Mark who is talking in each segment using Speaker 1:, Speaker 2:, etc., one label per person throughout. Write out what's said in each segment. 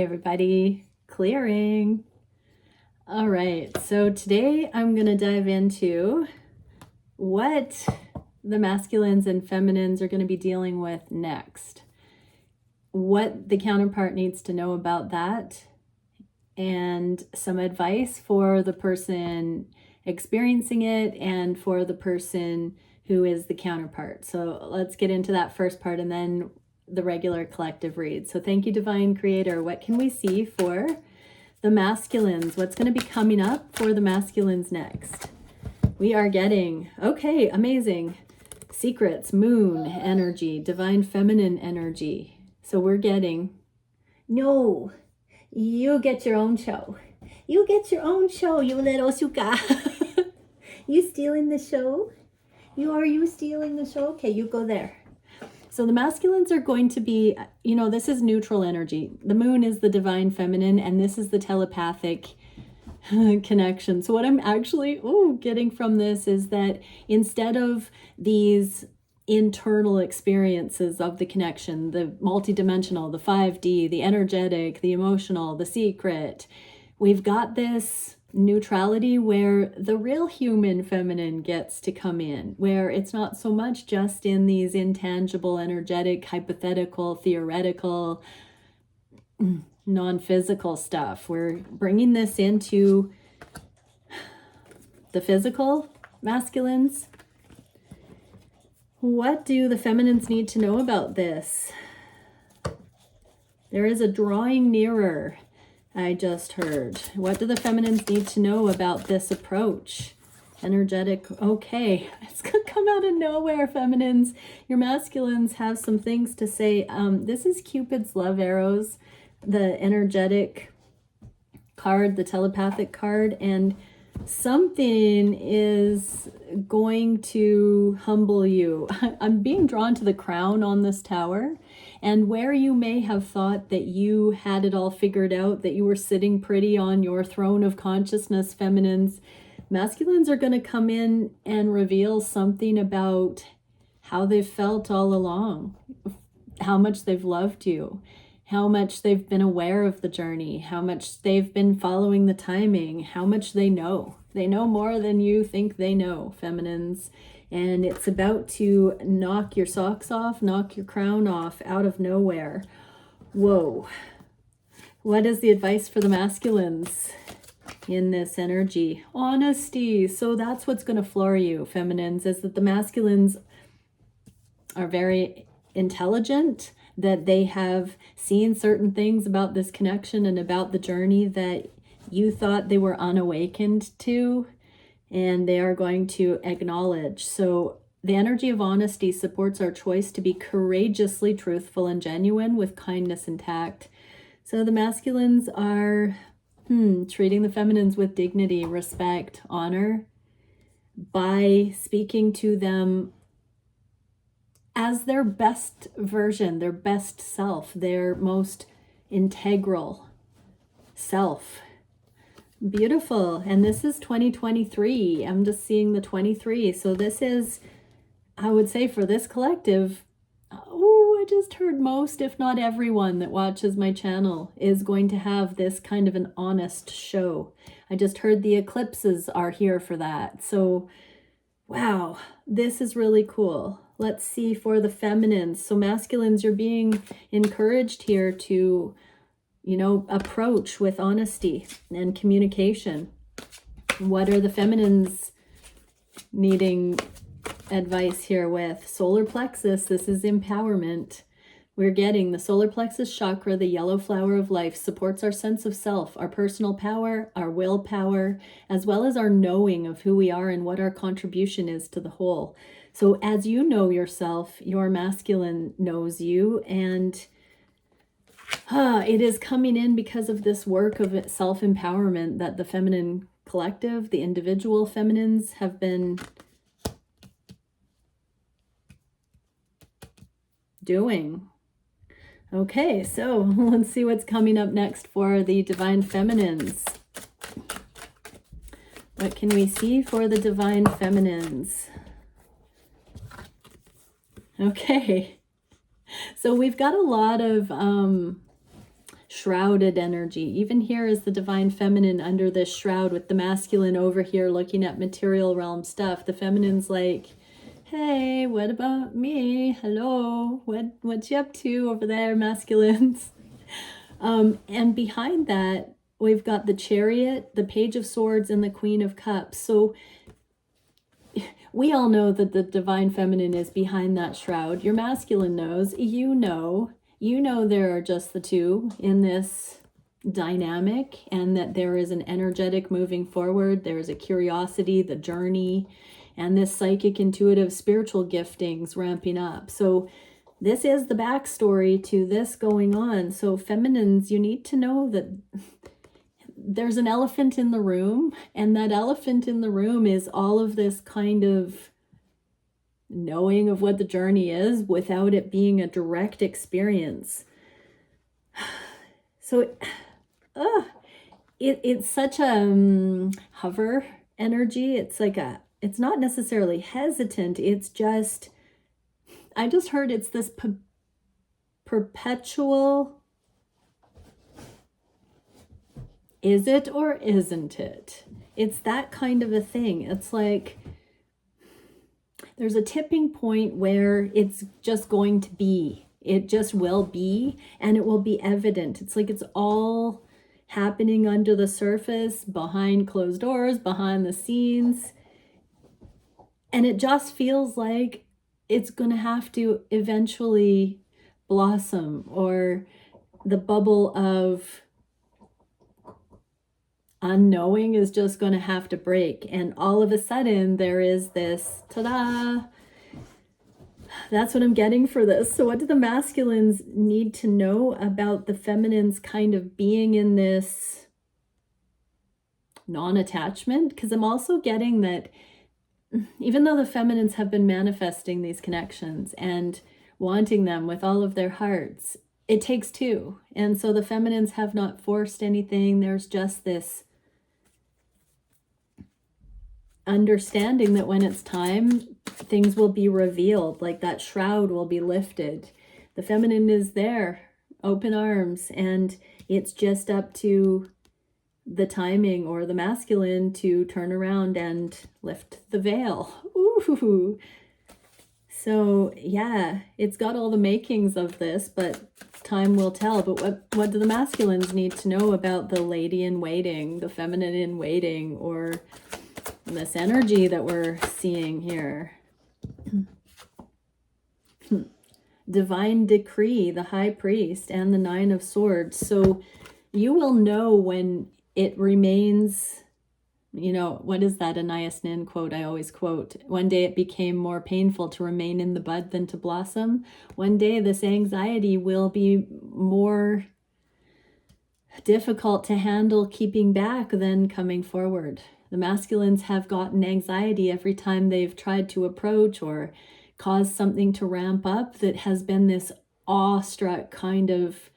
Speaker 1: Everybody, clearing. All right, so today I'm going to dive into what the masculines and feminines are going to be dealing with next, what the counterpart needs to know about that, and some advice for the person experiencing it and for the person who is the counterpart. So let's get into that first part and then the regular collective read. So thank you, Divine Creator. What can we see for the masculines? What's going to be coming up for the masculines next? We are getting, okay, amazing. Secrets, moon energy, divine feminine energy. So we're getting, no, you get your own show. You get your own show, you little suka. You stealing the show? Are you stealing the show? Okay, you go there. So the masculines are going to be, this is neutral energy. The moon is the divine feminine, and this is the telepathic connection. So what I'm actually getting from this is that instead of these internal experiences of the connection, the multidimensional, the 5D, the energetic, the emotional, the secret, we've got this neutrality where the real human feminine gets to come in, where it's not so much just in these intangible, energetic, hypothetical, theoretical, non-physical stuff. We're bringing this into the physical masculines. What do the feminines need to know about this? There is a drawing nearer, I just heard. What do the feminines need to know about this approach? Energetic, okay. It's gonna come out of nowhere, feminines. Your masculines have some things to say. This is Cupid's love arrows, the energetic card, the telepathic card, and something is going to humble you. I'm being drawn to the crown on this tower, and where you may have thought that you had it all figured out, that you were sitting pretty on your throne of consciousness, feminines, masculines are going to come in and reveal something about how they've felt all along, how much they've loved you, how much they've been aware of the journey, how much they've been following the timing, how much they know. They know more than you think they know, feminines. And it's about to knock your socks off, knock your crown off out of nowhere. Whoa. What is the advice for the masculines in this energy? Honesty. So that's what's going to floor you, feminines, is that the masculines are very intelligent, that they have seen certain things about this connection and about the journey that you thought they were unawakened to, and they are going to acknowledge. So the energy of honesty supports our choice to be courageously truthful and genuine with kindness and tact. So the masculines are treating the feminines with dignity, respect, honor, by speaking to them as their best version, their best self, their most integral self. Beautiful. And this is 2023. I'm just seeing the 23. So this is, I would say, for this collective, I just heard most, if not everyone that watches my channel is going to have this kind of an honest show. I just heard the eclipses are here for that. So, wow, this is really cool. Let's see for the feminines. So masculines, you're being encouraged here to, approach with honesty and communication. What are the feminines needing advice here with? Solar plexus, this is empowerment. We're getting the solar plexus chakra, the yellow flower of life, supports our sense of self, our personal power, our willpower, as well as our knowing of who we are and what our contribution is to the whole. So as you know yourself, your masculine knows you, and it is coming in because of this work of self-empowerment that the feminine collective, the individual feminines, have been doing. Okay, so let's see what's coming up next for the divine feminines. What can we see for the divine feminines? Okay, so we've got a lot of shrouded energy. Even here is the divine feminine under this shroud with the masculine over here looking at material realm stuff. The feminine's like, hey, what about me? Hello, what you up to over there, masculines? And behind that, we've got the Chariot, the Page of Swords, and the Queen of Cups. So we all know that the divine feminine is behind that shroud. Your masculine knows, you know there are just the two in this dynamic, and that there is an energetic moving forward. There is a curiosity, the journey, and this psychic, intuitive, spiritual giftings ramping up. So this is the backstory to this going on. So feminines, you need to know that there's an elephant in the room, and that elephant in the room is all of this kind of knowing of what the journey is without it being a direct experience. So it's such a hover energy. It's like it's not necessarily hesitant. It's just, I just heard it's this perpetual, is it or isn't it? It's that kind of a thing. It's like there's a tipping point where it's just going to be. It just will be, and it will be evident. It's like it's all happening under the surface, behind closed doors, behind the scenes. And it just feels like it's going to have to eventually blossom, or the bubble of unknowing is just going to have to break. And all of a sudden there is this, ta-da! That's what I'm getting for this. So what do the masculines need to know about the feminines kind of being in this non-attachment? Because I'm also getting that even though the feminines have been manifesting these connections and wanting them with all of their hearts, it takes two. And so the feminines have not forced anything. There's just this understanding that when it's time, things will be revealed, like that shroud will be lifted. The feminine is there, open arms, and it's just up to the timing or the masculine to turn around and lift the veil. Ooh. So yeah, it's got all the makings of this, but time will tell. But what do the masculines need to know about the lady in waiting, the feminine in waiting, or this energy that we're seeing here? Divine decree, the high priest, and the 9 of swords. So you will know when it remains, you know, what is that Anais Nin quote I always quote? One day it became more painful to remain in the bud than to blossom. One day this anxiety will be more difficult to handle keeping back than coming forward. The masculines have gotten anxiety every time they've tried to approach or cause something to ramp up that has been this awestruck kind of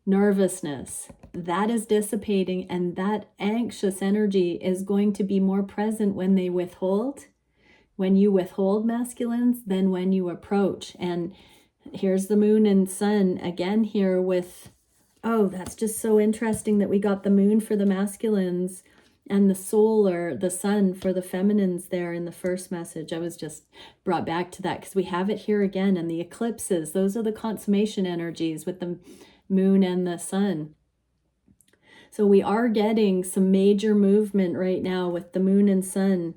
Speaker 1: nervousness. That is dissipating, and that anxious energy is going to be more present when they withhold. When you withhold, masculines, than when you approach. And here's the moon and sun again here with, oh, that's just so interesting that we got the moon for the masculines and the solar, the sun for the feminines there in the first message. I was just brought back to that because we have it here again. And the eclipses, those are the consummation energies with the moon and the sun. So we are getting some major movement right now with the moon and sun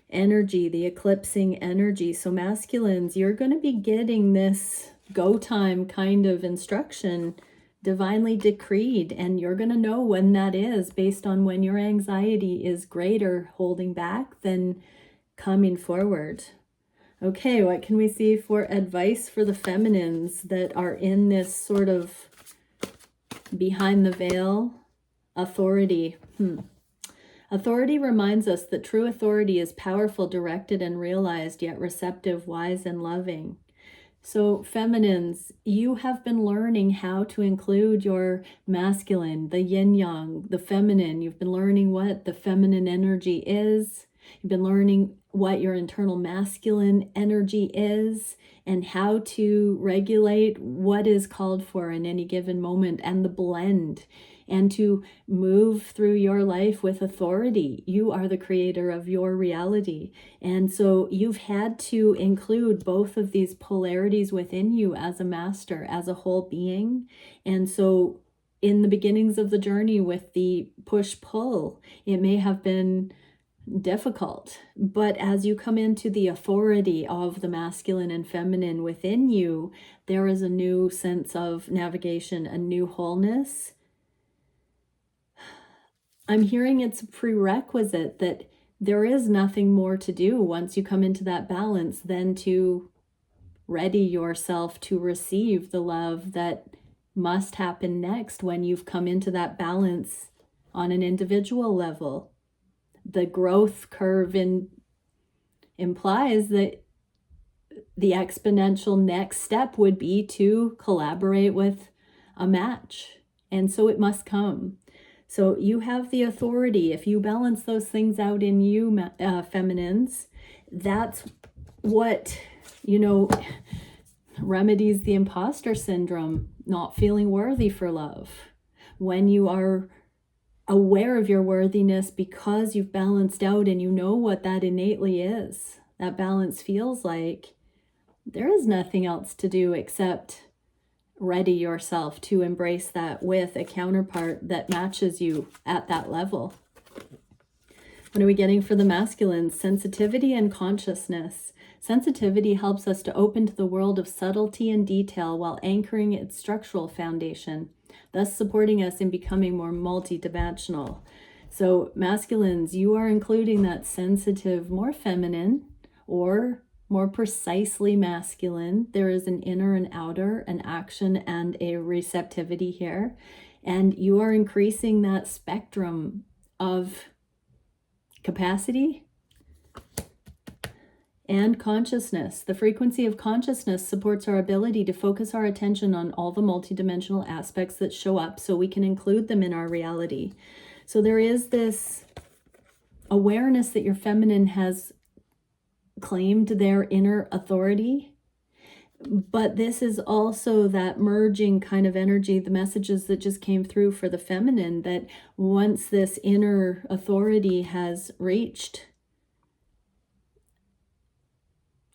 Speaker 1: energy, the eclipsing energy. So masculines, you're going to be getting this go time kind of instruction divinely decreed, and you're going to know when that is based on when your anxiety is greater holding back than coming forward. Okay, what can we see for advice for the feminines that are in this sort of behind the veil? Authority. Authority reminds us that true authority is powerful, directed, and realized, yet receptive, wise, and loving. So feminines, you have been learning how to include your masculine, the yin yang, the feminine. You've been learning what the feminine energy is. You've been learning what your internal masculine energy is and how to regulate what is called for in any given moment, and the blend, and to move through your life with authority. You are the creator of your reality. And so you've had to include both of these polarities within you as a master, as a whole being. And so in the beginnings of the journey with the push-pull, it may have been difficult, but as you come into the authority of the masculine and feminine within you, there is a new sense of navigation, a new wholeness. I'm hearing it's a prerequisite that there is nothing more to do once you come into that balance than to ready yourself to receive the love that must happen next when you've come into that balance on an individual level. The growth curve implies that the exponential next step would be to collaborate with a match. And so it must come. So you have the authority. If you balance those things out in you, feminines, that's what, remedies the imposter syndrome, not feeling worthy for love. When you are aware of your worthiness because you've balanced out and you know what that innately is, that balance feels like, there is nothing else to do except ready yourself to embrace that with a counterpart that matches you at that level. What are we getting for the masculine? Sensitivity and consciousness. Sensitivity helps us to open to the world of subtlety and detail while anchoring its structural foundation, thus supporting us in becoming more multidimensional. So masculines, you are including that sensitive, more feminine, or more precisely masculine. There is an inner and outer, an action and a receptivity here. And you are increasing that spectrum of capacity and consciousness. The frequency of consciousness supports our ability to focus our attention on all the multidimensional aspects that show up so we can include them in our reality. So there is this awareness that your feminine has claimed their inner authority, but this is also that merging kind of energy, the messages that just came through for the feminine, that once this inner authority has reached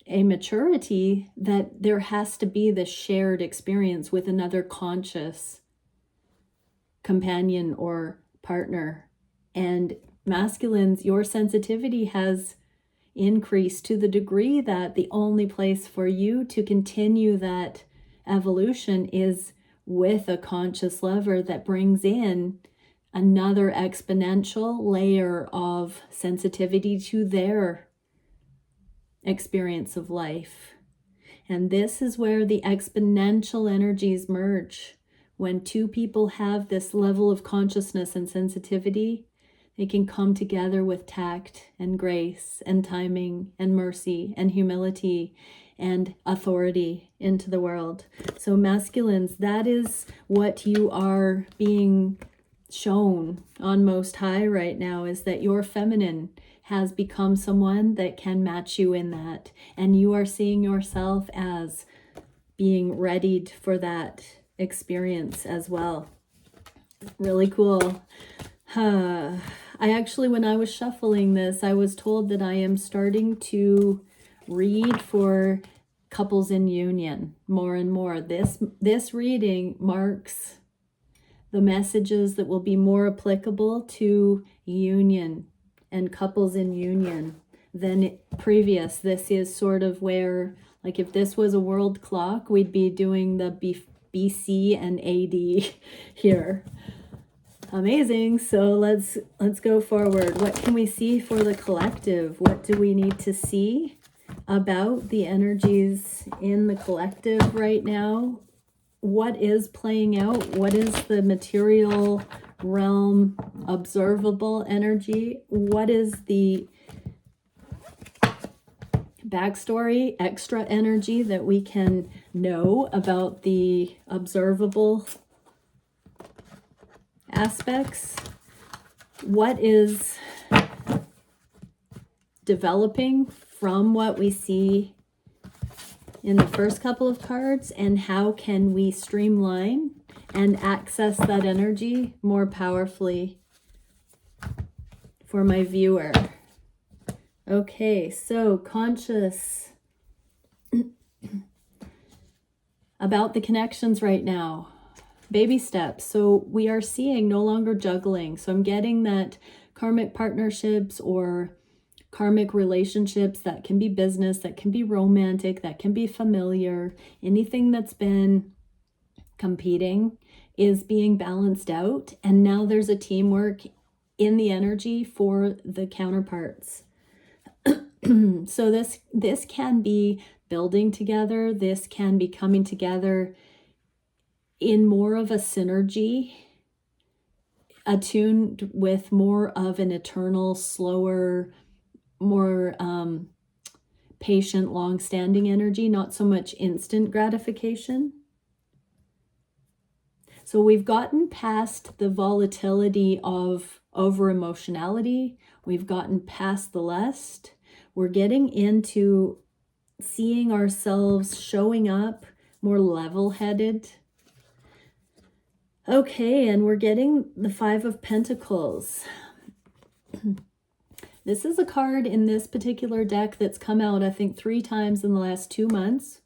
Speaker 1: a maturity, that there has to be this shared experience with another conscious companion or partner. And masculines, your sensitivity has increased to the degree that the only place for you to continue that evolution is with a conscious lover that brings in another exponential layer of sensitivity to their experience of life. And this is where the exponential energies merge. When two people have this level of consciousness and sensitivity, they can come together with tact and grace and timing and mercy and humility and authority into the world. So masculines, that is what you are being shown on Most High right now, is that your feminine has become someone that can match you in that. And you are seeing yourself as being readied for that experience as well. Really cool. I actually, when I was shuffling this, I was told that I am starting to read for couples in union more and more. This reading marks the messages that will be more applicable to union and couples in union than previous. This is sort of where, like, if this was a world clock, we'd be doing the BC and AD here. Amazing. So let's go forward. What can we see for the collective? What do we need to see about the energies in the collective right now? What is playing out? What is the material realm observable energy? What is the backstory, extra energy that we can know about the observable aspects? What is developing from what we see in the first couple of cards, and how can we streamline and access that energy more powerfully for my viewer. Okay, so conscious about the connections right now. Baby steps. So we are seeing no longer juggling. So I'm getting that karmic partnerships or karmic relationships, that can be business, that can be romantic, that can be familiar, anything that's been competing is being balanced out. And now there's a teamwork in the energy for the counterparts. So this can be building together. This can be coming together in more of a synergy, attuned with more of an eternal, slower, more patient, long-standing energy, not so much instant gratification. So we've gotten past the volatility of over-emotionality. We've gotten past the lust. We're getting into seeing ourselves showing up more level-headed. Okay, and we're getting the Five of Pentacles. This is a card in this particular deck that's come out, I think, 3 times in the last 2 months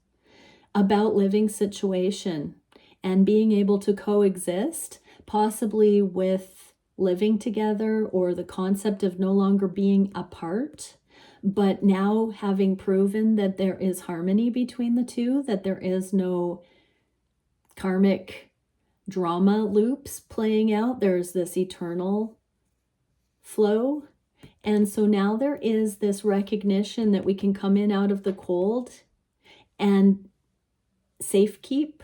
Speaker 1: about living situation and being able to coexist, possibly with living together, or the concept of no longer being apart, but now having proven that there is harmony between the two, that there is no karmic drama loops playing out. There's this eternal flow. And so now there is this recognition that we can come in out of the cold and safekeep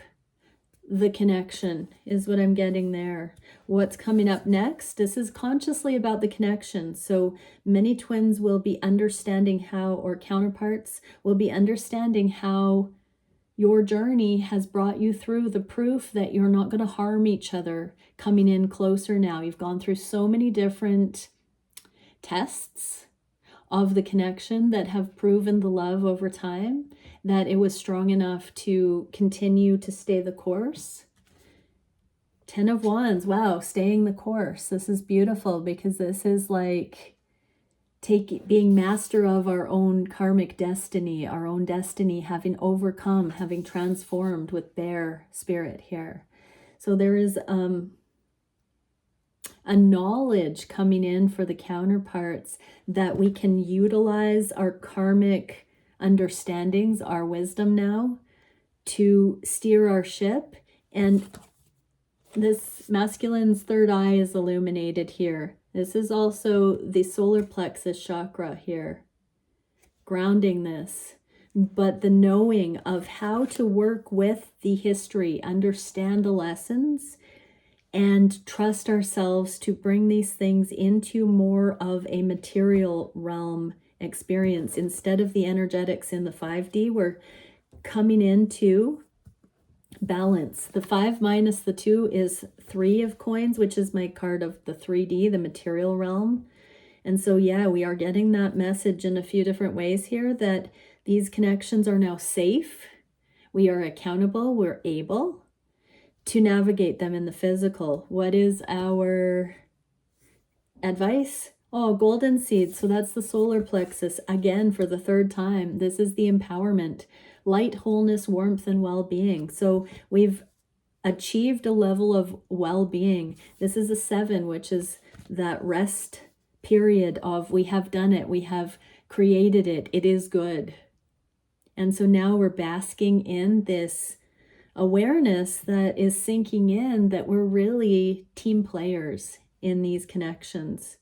Speaker 1: the connection, is what I'm getting there. What's coming up next? This is consciously about the connection. So many twins will be understanding how, or counterparts will be understanding how your journey has brought you through the proof that you're not going to harm each other, coming in closer now. You've gone through so many different tests of the connection that have proven the love over time, that it was strong enough to continue to stay the course. 10 of Wands, wow, staying the course. This is beautiful, because this is like being master of our own karmic destiny, our own destiny, having overcome, having transformed with bear spirit here. So there is a knowledge coming in for the counterparts that we can utilize our karmic understandings, our wisdom now, to steer our ship. And this masculine's third eye is illuminated here. This is also the solar plexus chakra here, grounding this. But the knowing of how to work with the history, understand the lessons, and trust ourselves to bring these things into more of a material realm experience. Instead of the energetics in the 5D, we're coming into balance. The 5 minus the 2 is 3 of coins, which is my card of the 3D, the material realm. And so, yeah, we are getting that message in a few different ways here, that these connections are now safe. We are accountable. We're able to navigate them in the physical. What is our advice? Oh, golden seeds. So that's the solar plexus. Again, for the 3rd time, this is the empowerment, light, wholeness, warmth, and well-being. So we've achieved a level of well-being. This is a 7, which is that rest period of we have done it. We have created it. It is good. And so now we're basking in this awareness that is sinking in, that we're really team players in these connections.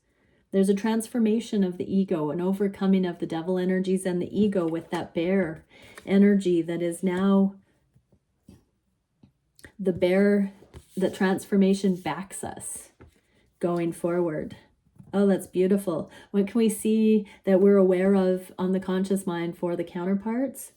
Speaker 1: There's a transformation of the ego, an overcoming of the devil energies and the ego with that bear energy that is now the bear. The transformation backs us going forward. Oh, that's beautiful. What can we see that we're aware of on the conscious mind for the counterparts?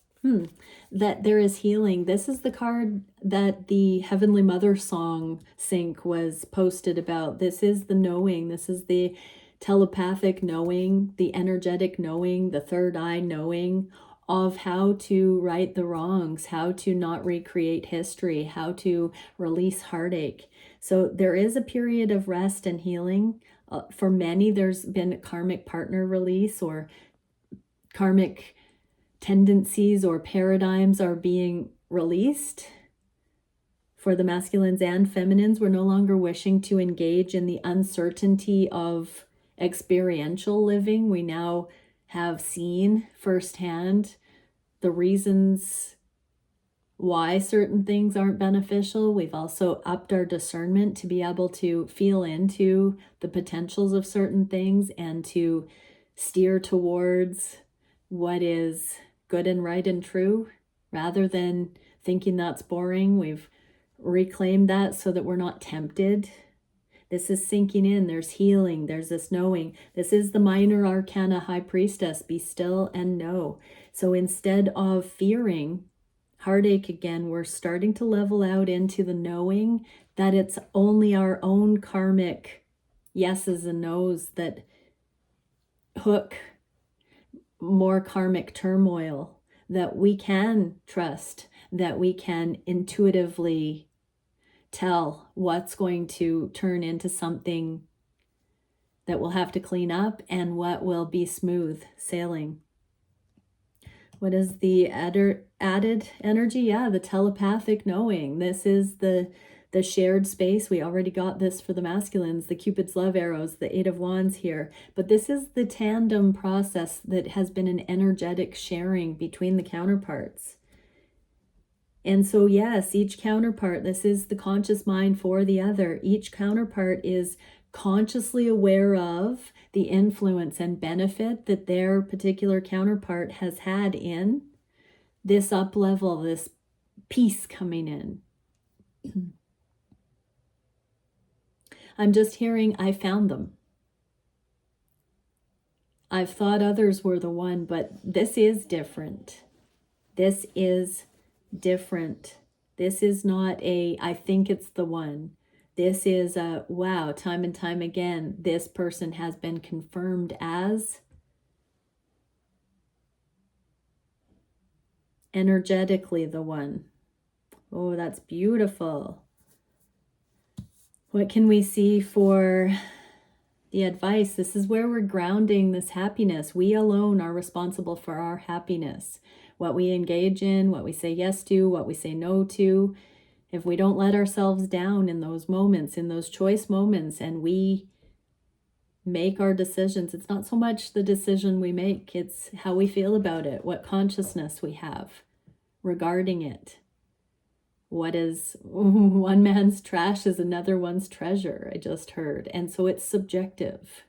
Speaker 1: That there is healing. This is the card that the Heavenly Mother song sync was posted about. This is the knowing. This is the telepathic knowing, the energetic knowing, the third eye knowing of how to right the wrongs, how to not recreate history, how to release heartache. So there is a period of rest and healing. For many, there's been a karmic partner release, or karmic tendencies or paradigms are being released. For the masculines and feminines, we're no longer wishing to engage in the uncertainty of experiential living. We now have seen firsthand the reasons why certain things aren't beneficial. We've also upped our discernment to be able to feel into the potentials of certain things and to steer towards what is good and right and true, rather than thinking that's boring. We've reclaimed that so that we're not tempted. This is sinking in. There's healing. There's this knowing. This is the minor arcana high priestess. Be still and know. So instead of fearing heartache again, we're starting to level out into the knowing that it's only our own karmic yeses and nos that hook more karmic turmoil, that we can trust, that we can intuitively tell what's going to turn into something that we'll have to clean up and what will be smooth sailing. What is the added energy? Yeah, the telepathic knowing. This is the shared space. We already got this for the masculines, the Cupid's love arrows, the Eight of Wands here. But this is the tandem process that has been an energetic sharing between the counterparts. And so, yes, each counterpart, this is the conscious mind for the other. Each counterpart is consciously aware of the influence and benefit that their particular counterpart has had in this up level, this peace coming in. I'm just hearing, I found them. I've thought others were the one, but this is different. This is different. This is not a, I think it's the one. This is a, wow, time and time again, this person has been confirmed as energetically the one. Oh, that's beautiful. What can we see for the advice? This is where we're grounding this happiness. We alone are responsible for our happiness. What we engage in, what we say yes to, what we say no to. If we don't let ourselves down in those moments, in those choice moments, and we make our decisions, it's not so much the decision we make, it's how we feel about it, what consciousness we have regarding it. What is one man's trash is another one's treasure, I just heard. And so it's subjective.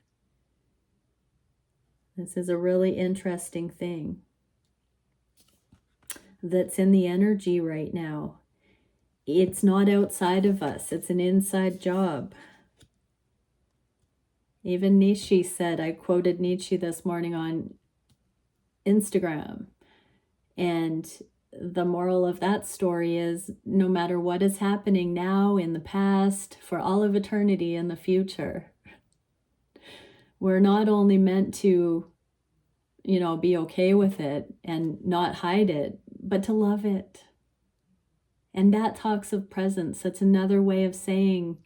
Speaker 1: This is a really interesting thing that's in the energy right now. It's not outside of us. It's an inside job. Even Nietzsche said, I quoted Nietzsche this morning on Instagram, and the moral of that story is no matter what is happening now, in the past, for all of eternity in the future, we're not only meant to, be okay with it and not hide it, but to love it. And that talks of presence. That's another way of saying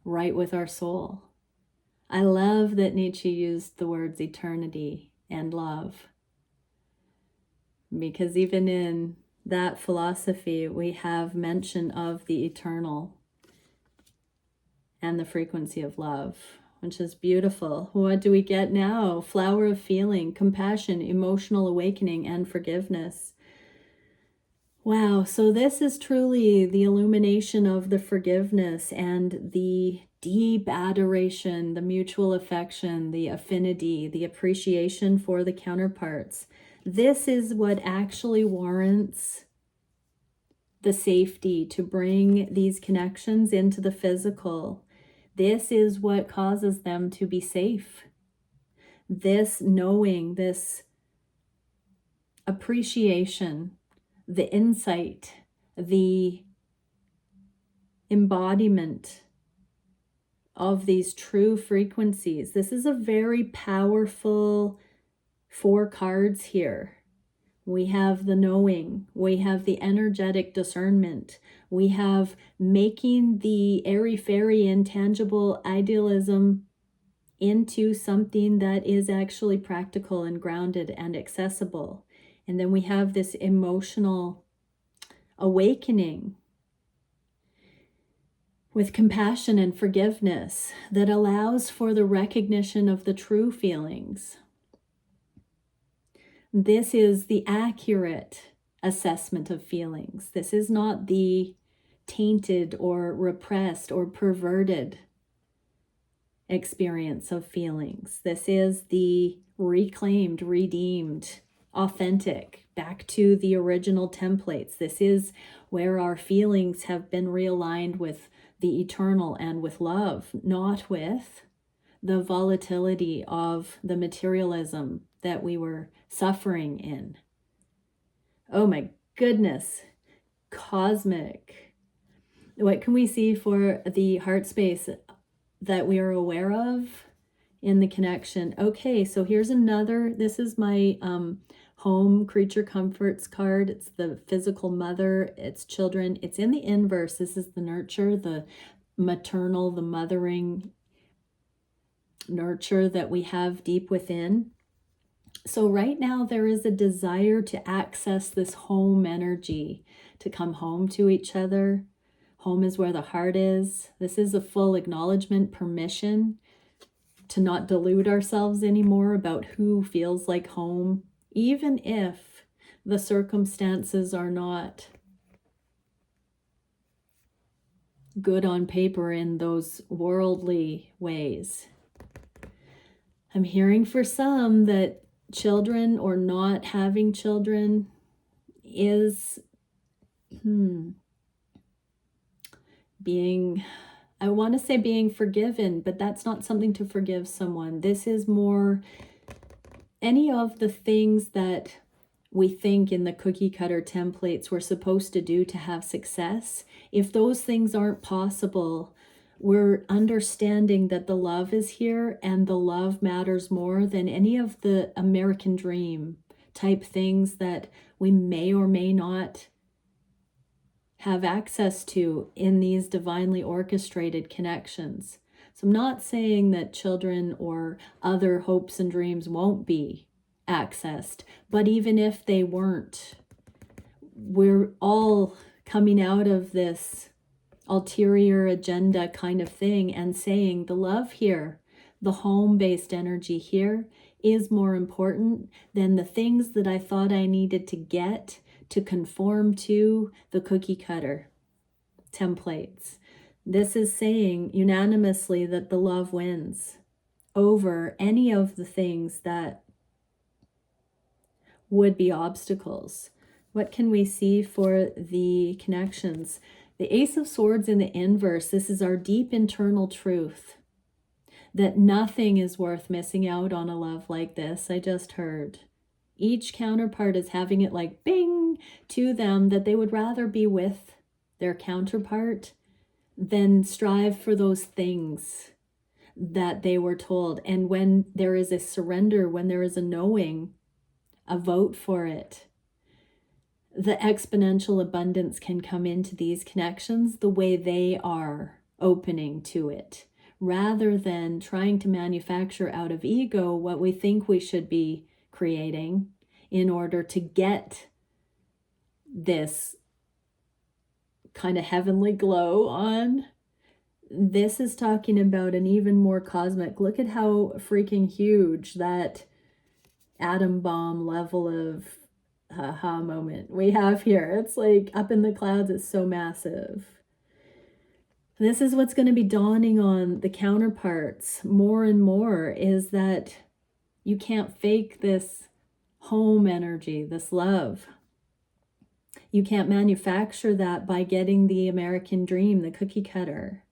Speaker 1: right with our soul. I love that Nietzsche used the words eternity and love, because even in that philosophy, we have mention of the eternal and the frequency of love, which is beautiful. What do we get now? Flower of feeling, compassion, emotional awakening, and forgiveness. Wow, so this is truly the illumination of the forgiveness and the deep adoration, the mutual affection, the affinity, the appreciation for the counterparts. This is what actually warrants the safety to bring these connections into the physical. This is what causes them to be safe. This knowing, this appreciation, the insight, the embodiment of these true frequencies. This is a very powerful 4 cards here. We have the knowing, we have the energetic discernment, we have making the airy-fairy intangible idealism into something that is actually practical and grounded and accessible. And then we have this emotional awakening with compassion and forgiveness that allows for the recognition of the true feelings. This is the accurate assessment of feelings. This is not the tainted or repressed or perverted experience of feelings. This is the reclaimed, redeemed, authentic, back to the original templates. This is where our feelings have been realigned with the eternal and with love, not with the volatility of the materialism that we were suffering in. Oh my goodness, cosmic. What can we see for the heart space that we are aware of in the connection? Okay, so here's another, this is my home creature comforts card. It's the physical mother, it's children. It's in the inverse. This is the nurture, the maternal, the mothering nurture that we have deep within. So right now there is a desire to access this home energy, to come home to each other. Home is where the heart is. This is a full acknowledgement, permission to not delude ourselves anymore about who feels like home, even if the circumstances are not good on paper in those worldly ways. I'm hearing for some that children or not having children is being, I want to say being forgiven, but that's not something to forgive someone. This is more any of the things that we think in the cookie cutter templates we're supposed to do to have success. If those things aren't possible, we're understanding that the love is here and the love matters more than any of the American dream type things that we may or may not have access to in these divinely orchestrated connections. So I'm not saying that children or other hopes and dreams won't be accessed, but even if they weren't, we're all coming out of this ulterior agenda kind of thing and saying the love here, the home-based energy here is more important than the things that I thought I needed to get to conform to the cookie cutter templates. This is saying unanimously that the love wins over any of the things that would be obstacles. What can we see for the connections? The Ace of Swords in the inverse, this is our deep internal truth that nothing is worth missing out on a love like this. I just heard each counterpart is having it like bing to them that they would rather be with their counterpart than strive for those things that they were told. And when there is a surrender, when there is a knowing, a vote for it, the exponential abundance can come into these connections the way they are opening to it, rather than trying to manufacture out of ego what we think we should be creating in order to get this kind of heavenly glow on. This is talking about an even more cosmic. Look at how freaking huge that atom bomb level of haha moment we have here. It's like up in the clouds. It's so massive. This is what's going to be dawning on the counterparts more and more, is that you can't fake this home energy, this love. You can't manufacture that by getting the American dream, the cookie cutter.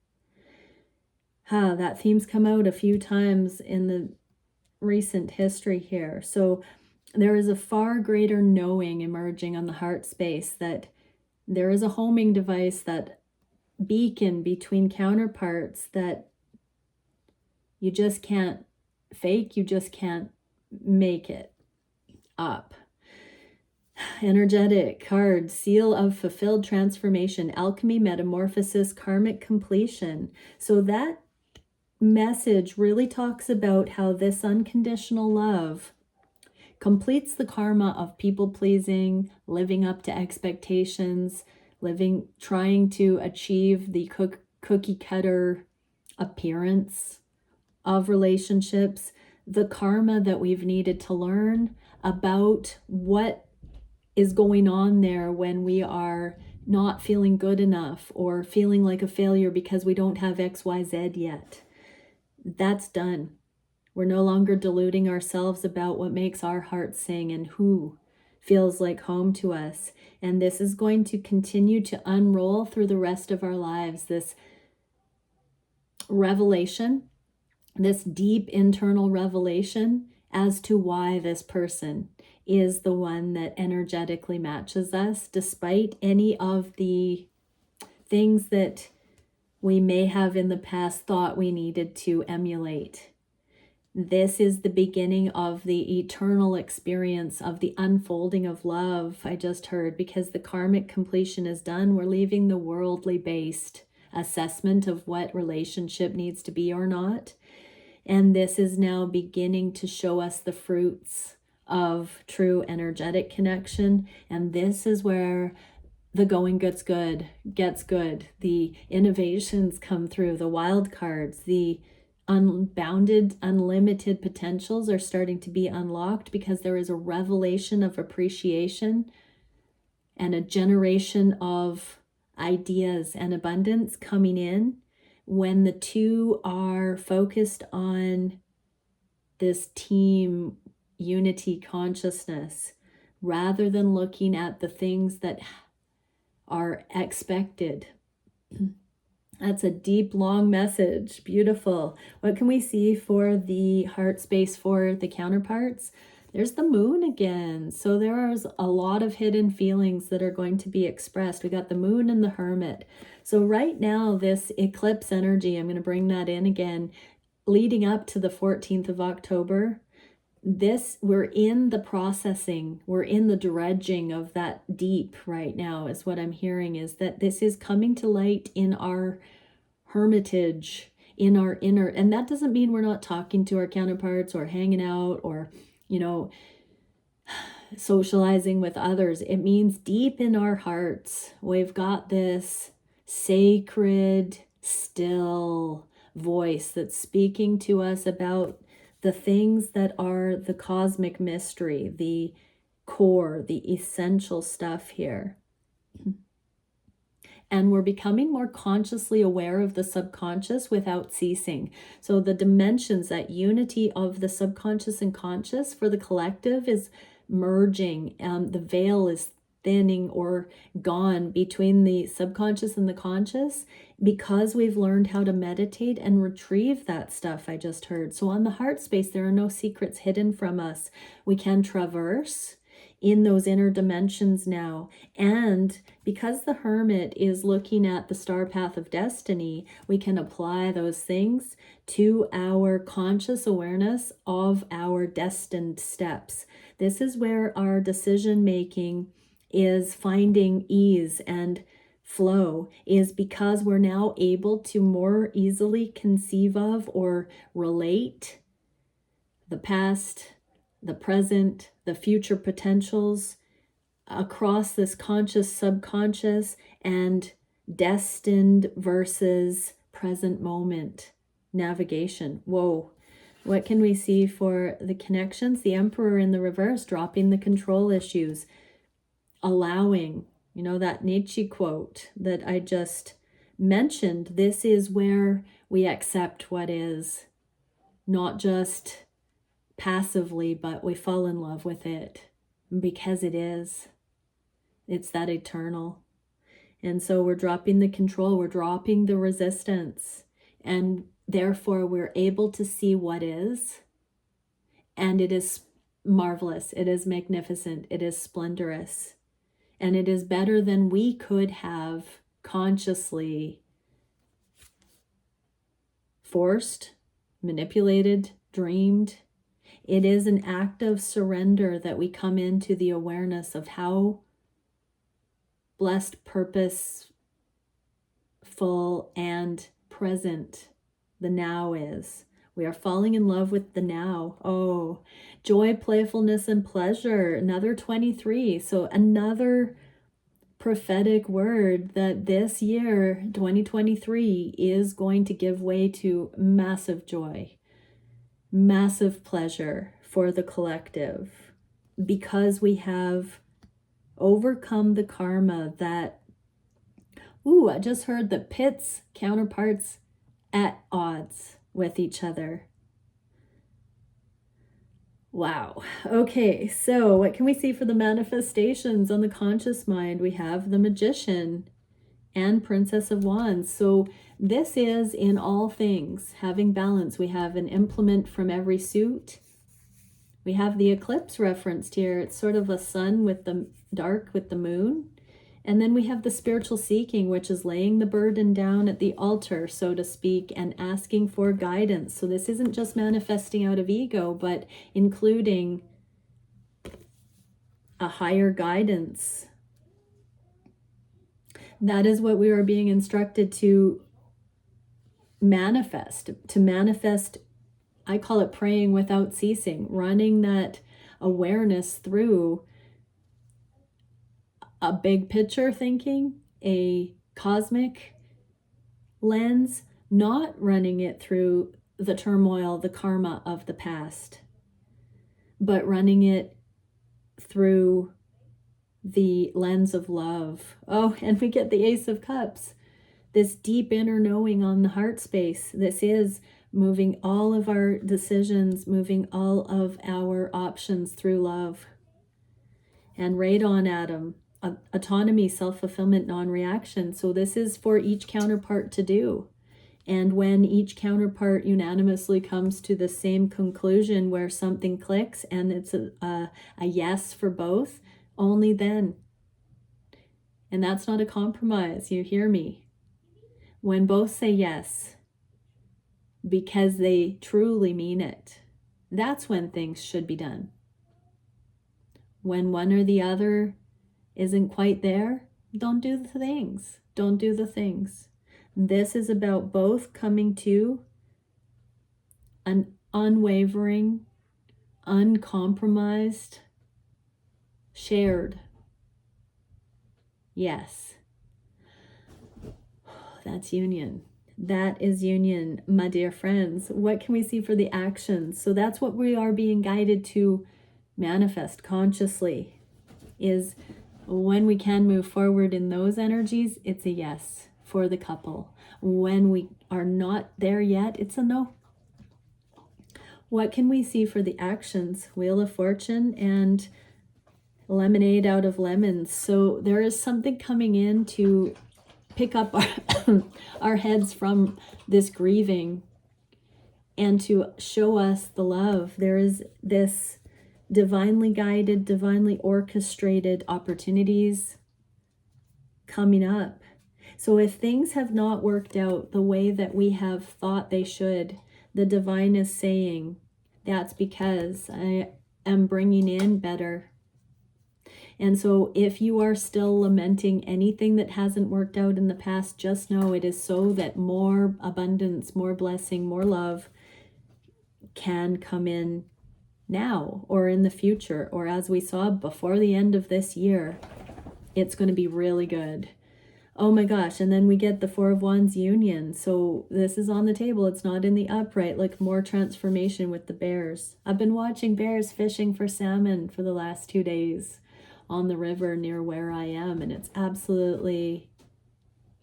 Speaker 1: That theme's come out a few times in the recent history here. So there is a far greater knowing emerging on the heart space that there is a homing device, that beacon between counterparts that You just can't fake, you just can't make it up. Energetic card, seal of fulfilled transformation, alchemy, metamorphosis, karmic completion. So that message really talks about how this unconditional love completes the karma of people pleasing, living up to expectations, trying to achieve the cookie cutter appearance of relationships, the karma that we've needed to learn about what is going on there when we are not feeling good enough or feeling like a failure because we don't have XYZ yet. That's done. We're no longer deluding ourselves about what makes our heart sing and who feels like home to us. And this is going to continue to unroll through the rest of our lives, this revelation, this deep internal revelation as to why this person is the one that energetically matches us, despite any of the things that we may have in the past thought we needed to emulate. This is the beginning of the eternal experience of the unfolding of love, I just heard, because the karmic completion is done. We're leaving the worldly based assessment of what relationship needs to be or not. And this is now beginning to show us the fruits of true energetic connection. And this is where the going gets good. The innovations come through, the wild cards, the unbounded, unlimited potentials are starting to be unlocked because there is a revelation of appreciation and a generation of ideas and abundance coming in when the two are focused on this team unity consciousness rather than looking at the things that are expected. That's a deep, long message. Beautiful. What can we see for the heart space for the counterparts? There's the moon again. So there is a lot of hidden feelings that are going to be expressed. We got the moon and the hermit. So right now, this eclipse energy, I'm going to bring that in again, leading up to the 14th of October. We're in the processing, we're in the dredging of that deep right now, is what I'm hearing, is that this is coming to light in our hermitage, in our inner, and that doesn't mean we're not talking to our counterparts or hanging out or, socializing with others. It means deep in our hearts, we've got this sacred, still voice that's speaking to us about the things that are the cosmic mystery, the core, the essential stuff here. And we're becoming more consciously aware of the subconscious without ceasing. So the dimensions, that unity of the subconscious and conscious for the collective is merging. The veil is thinning or gone between the subconscious and the conscious because we've learned how to meditate and retrieve that stuff I just heard. So on the heart space, there are no secrets hidden from us. We can traverse in those inner dimensions now. And because the hermit is looking at the star path of destiny, we can apply those things to our conscious awareness of our destined steps. This is where our decision making is finding ease and flow, is because we're now able to more easily conceive of or relate the past, the present, the future potentials across this conscious, subconscious, and destined versus present moment navigation. Whoa. What can we see for the connections? The Emperor in the reverse, dropping the control issues, allowing, that Nietzsche quote that I just mentioned. This is where we accept what is, not just passively, but we fall in love with it because it is. It's that eternal. And so we're dropping the control, we're dropping the resistance, and therefore we're able to see what is. And it is marvelous, it is magnificent, it is splendorous, and it is better than we could have consciously forced manipulated, dreamed. It is an act of surrender that we come into the awareness of how blessed, purposeful, and present the now is. We are falling in love with the now. Oh, joy, playfulness, and pleasure. Another 23. So another prophetic word that this year, 2023, is going to give way to massive joy, massive pleasure for the collective, because we have overcome the karma that, I just heard that pits counterparts at odds with each other. Wow. Okay, so what can we see for the manifestations on the conscious mind? We have the Magician and Princess of Wands. So this is in all things, having balance. We have an implement from every suit. We have the eclipse referenced here. It's sort of a sun with the dark with the moon. And then we have the spiritual seeking, which is laying the burden down at the altar, so to speak, and asking for guidance. So this isn't just manifesting out of ego, but including a higher guidance. That is what we are being instructed to manifest. To manifest, I call it praying without ceasing, running that awareness through a big picture thinking, a cosmic lens, not running it through the turmoil, the karma of the past, but running it through the lens of love. Oh, and we get the Ace of Cups, this deep inner knowing on the heart space. This is moving all of our decisions, moving all of our options through love. And right on, Adam. Autonomy, self-fulfillment, non-reaction. So this is for each counterpart to do. And when each counterpart unanimously comes to the same conclusion where something clicks and it's a yes for both, only then. And that's not a compromise, you hear me? When both say yes, because they truly mean it, that's when things should be done. When one or the other isn't quite there, don't do the things. Don't do the things. This is about both coming to an unwavering, uncompromised, shared yes. That's union. That is union, my dear friends. What can we see for the actions? So that's what we are being guided to manifest consciously, is when we can move forward in those energies, it's a yes for the couple. When we are not there yet, it's a no. What can we see for the actions? Wheel of Fortune and lemonade out of lemons. So there is something coming in to pick up our heads from this grieving and to show us the love. There is this divinely guided, divinely orchestrated opportunities coming up. So if things have not worked out the way that we have thought they should, the divine is saying, that's because I am bringing in better. And so if you are still lamenting anything that hasn't worked out in the past, just know it is so that more abundance, more blessing, more love can come in now or in the future, or as we saw before the end of this year. It's going to be really good. Oh my gosh. And then we get the Four of Wands union. So this is on the table. It's not in the upright, like more transformation with the bears. I've been watching bears fishing for salmon for the last 2 days on the river near where I am. And it's absolutely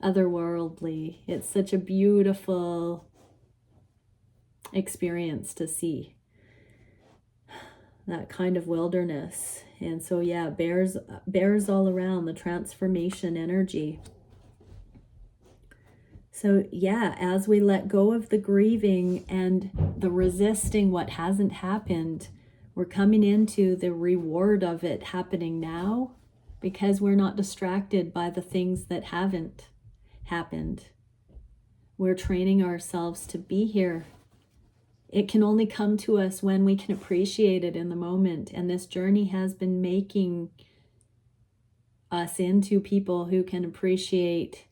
Speaker 1: otherworldly. It's such a beautiful experience to see that kind of wilderness. And so yeah, bears all around, the transformation energy. So yeah, as we let go of the grieving and the resisting what hasn't happened, we're coming into the reward of it happening now, because we're not distracted by the things that haven't happened. We're training ourselves to be here It can only come to us when we can appreciate it in the moment. And this journey has been making us into people who can appreciate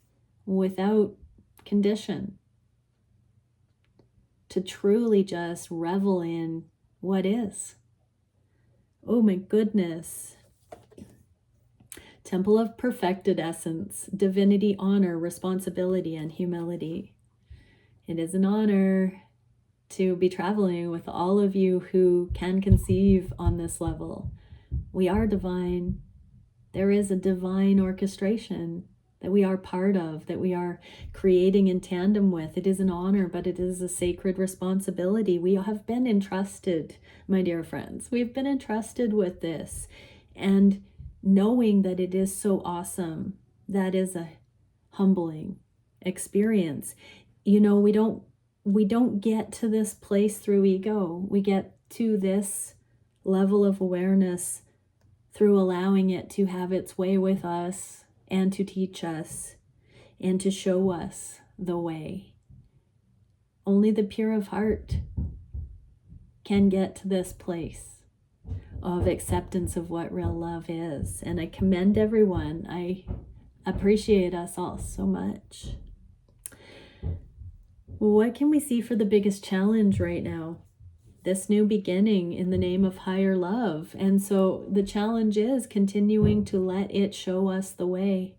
Speaker 1: without condition, to truly just revel in what is. Oh my goodness. Temple of perfected essence, divinity, honor, responsibility, and humility. It is an honor to be traveling with all of you who can conceive on this level. We are divine. There is a divine orchestration that we are part of, that we are creating in tandem with. It is an honor, but it is a sacred responsibility. We have been entrusted, my dear friends. We've been entrusted with this. And knowing that it is so awesome, that is a humbling experience. You know, we don't get to this place through ego. We get to this level of awareness through allowing it to have its way with us and to teach us and to show us the way. Only the pure of heart can get to this place of acceptance of what real love is. And I commend everyone. I appreciate us all so much. What can we see for the biggest challenge right now? This new beginning in the name of higher love. And so the challenge is continuing to let it show us the way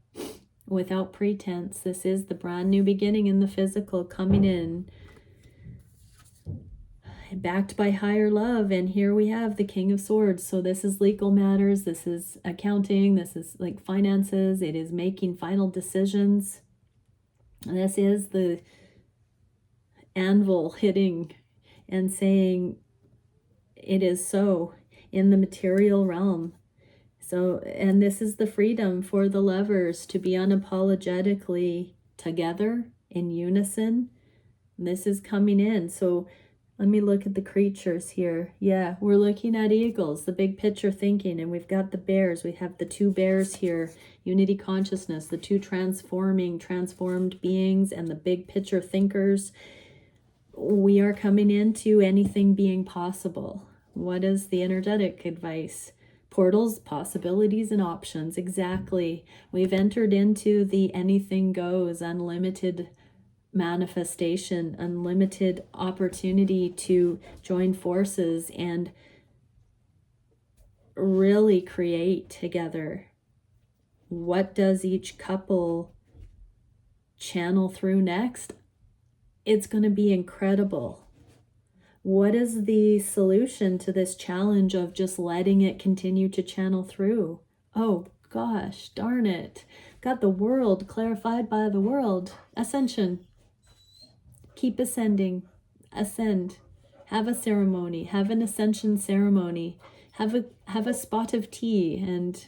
Speaker 1: without pretense. This is the brand new beginning in the physical coming in, backed by higher love. And here we have the King of Swords. So this is legal matters. This is accounting. This is like finances. It is making final decisions. And this is the anvil hitting and saying it is so in the material realm. So, and this is the freedom for the lovers to be unapologetically together in unison. And this is coming in. So let me look at the creatures here. Yeah, we're looking at eagles, the big picture thinking, and we've got the bears. We have the two bears here, unity consciousness, the two transformed beings, and the big picture thinkers. We are coming into anything being possible. What is the energetic advice? Portals, possibilities, and options. Exactly. We've entered into the anything goes, unlimited manifestation, unlimited opportunity to join forces and really create together. What does each couple channel through next? It's going to be incredible. What is the solution to this challenge of just letting it continue to channel through? Oh gosh, darn it. Got the world clarified by the world. Ascension. Keep ascending. Ascend. Have a ceremony. Have an ascension ceremony. Have a spot of tea and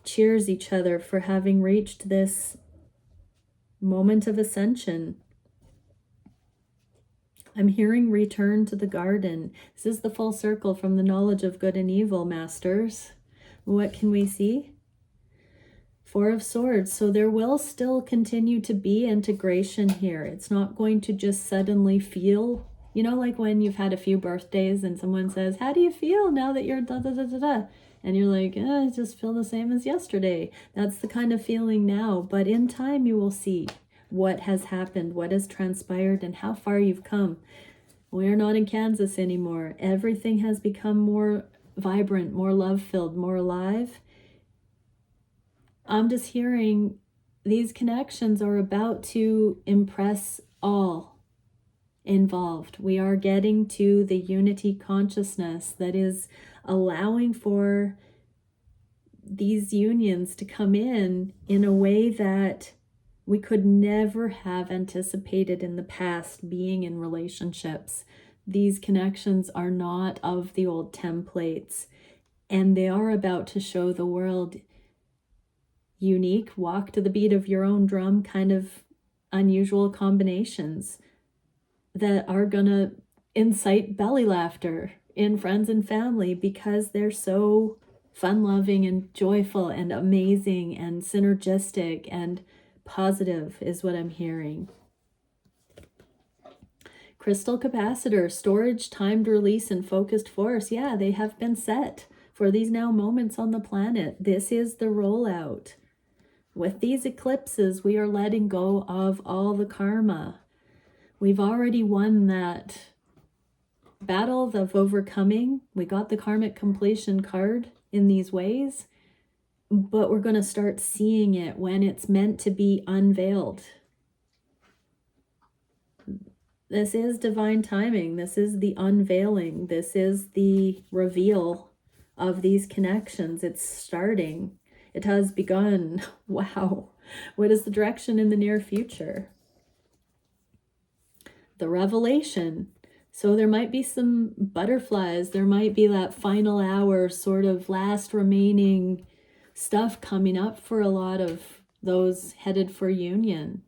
Speaker 1: cheers each other for having reached this moment of ascension. I'm hearing return to the garden. This is the full circle from the knowledge of good and evil, masters. What can we see? Four of Swords. So there will still continue to be integration here. It's not going to just suddenly feel, you know, like when you've had a few birthdays and someone says, how do you feel now that you're da da da da da? And you're like, I just feel the same as yesterday. That's the kind of feeling now. But in time you will see what has happened, what has transpired, and how far you've come. We are not in Kansas anymore. Everything has become more vibrant, more love-filled, more alive. I'm just hearing these connections are about to impress all involved. We are getting to the unity consciousness that is allowing for these unions to come in a way that we could never have anticipated in the past being in relationships. These connections are not of the old templates, and they are about to show the world unique, walk to the beat of your own drum, kind of unusual combinations that are gonna incite belly laughter in friends and family because they're so fun-loving and joyful and amazing and synergistic and positive is what I'm hearing. Crystal capacitor, storage, timed release, and focused force. Yeah, they have been set for these now moments on the planet. This is the rollout. With these eclipses, we are letting go of all the karma. We've already won that battle of overcoming. We got the karmic completion card in these ways, but we're going to start seeing it when it's meant to be unveiled. This is divine timing. This is the unveiling. This is the reveal of these connections. It's starting. It has begun. Wow. What is the direction in the near future? The revelation. So there might be some butterflies. There might be that final hour, sort of last remaining stuff coming up for a lot of those headed for union.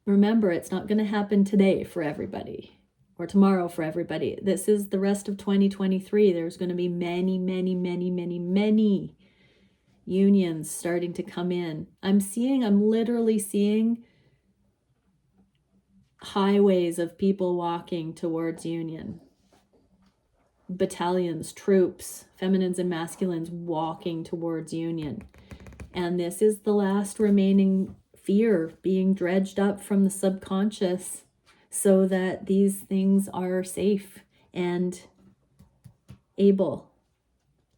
Speaker 1: Remember, it's not going to happen today for everybody or tomorrow for everybody. This is the rest of 2023. There's going to be many, many, many, many, many unions starting to come in. I'm literally seeing highways of people walking towards union. Battalions, troops, feminines and masculines walking towards union. And this is the last remaining fear being dredged up from the subconscious so that these things are safe and able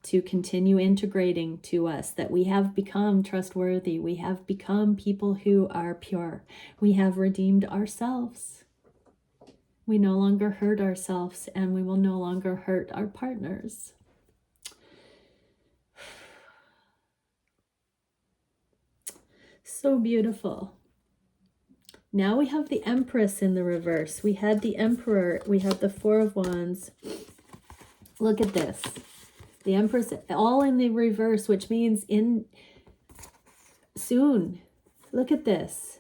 Speaker 1: to continue integrating to us, that we have become trustworthy. We have become people who are pure. We have redeemed ourselves. We no longer hurt ourselves, and we will no longer hurt our partners. So beautiful. Now we have the Empress in the reverse. We had the Emperor. We have the Four of Wands. Look at this. The Empress, all in the reverse, which means in soon. Look at this.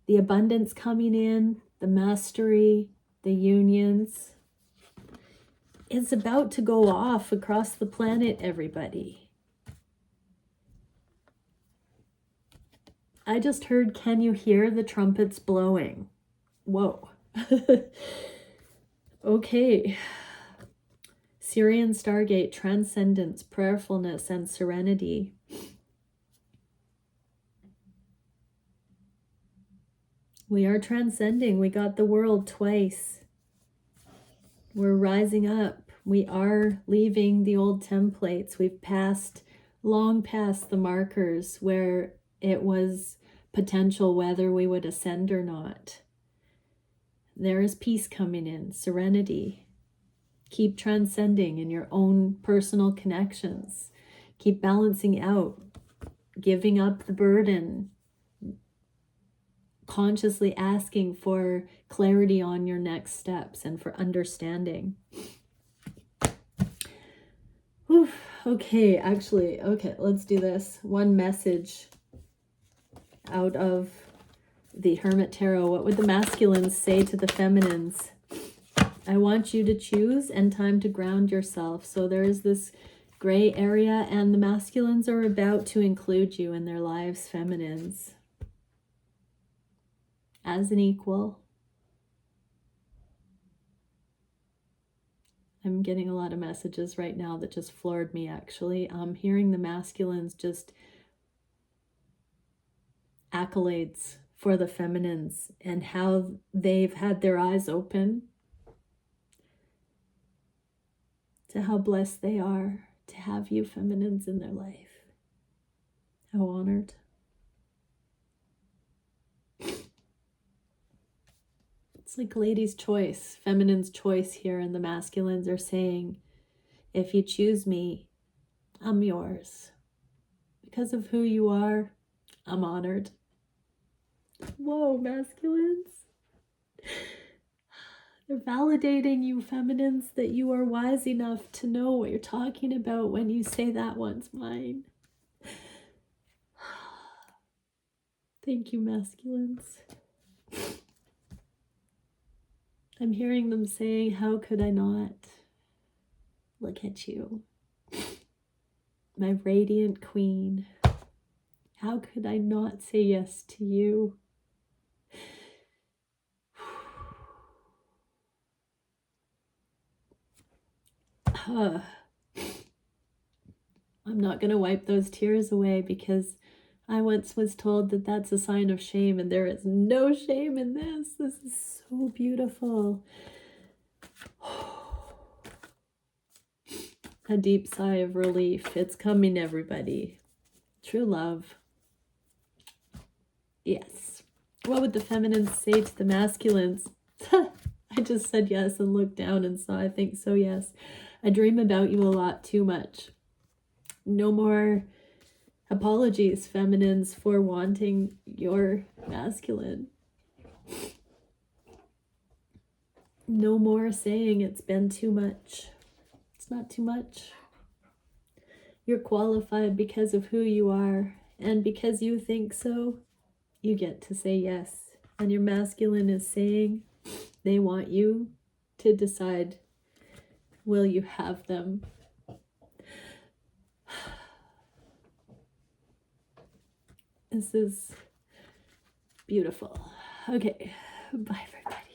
Speaker 1: The abundance coming in, the mastery, the unions. It's about to go off across the planet, everybody. I just heard, can you hear the trumpets blowing? Whoa. Okay. Sirian Stargate, transcendence, prayerfulness, and serenity. We are transcending. We got the world twice. We're rising up. We are leaving the old templates. We've long past the markers where it was potential whether we would ascend or not. There is peace coming in, serenity. Keep transcending in your own personal connections. Keep balancing out, giving up the burden, consciously asking for clarity on your next steps and for understanding. Whew. Okay, let's do this. One message out of the Hermit Tarot. What would the masculines say to the feminines? I want you to choose and time to ground yourself. So there is this gray area, and the masculines are about to include you in their lives, feminines, as an equal. I'm getting a lot of messages right now that just floored me, actually. I'm hearing the masculines just accolades for the feminines and how they've had their eyes open to how blessed they are to have you feminines in their life. How honored. It's like ladies' choice, feminine's choice here, and the masculines are saying, if you choose me, I'm yours. Because of who you are, I'm honored. Whoa, masculines. They're validating you, feminines, that you are wise enough to know what you're talking about when you say that one's mine. Thank you, masculines. I'm hearing them saying, how could I not? Look at you. My radiant queen. How could I not say yes to you? I'm not going to wipe those tears away because I once was told that that's a sign of shame, and there is no shame in this. This is so beautiful. A deep sigh of relief. It's coming, everybody. True love. Yes. What would the feminines say to the masculines? I just said yes and looked down and saw, I think so, yes. I dream about you a lot too much. No more apologies, feminines, for wanting your masculine. No more saying it's been too much. It's not too much. You're qualified because of who you are, and because you think so, you get to say yes. And your masculine is saying they want you to decide, will you have them? This is beautiful. Okay, bye everybody.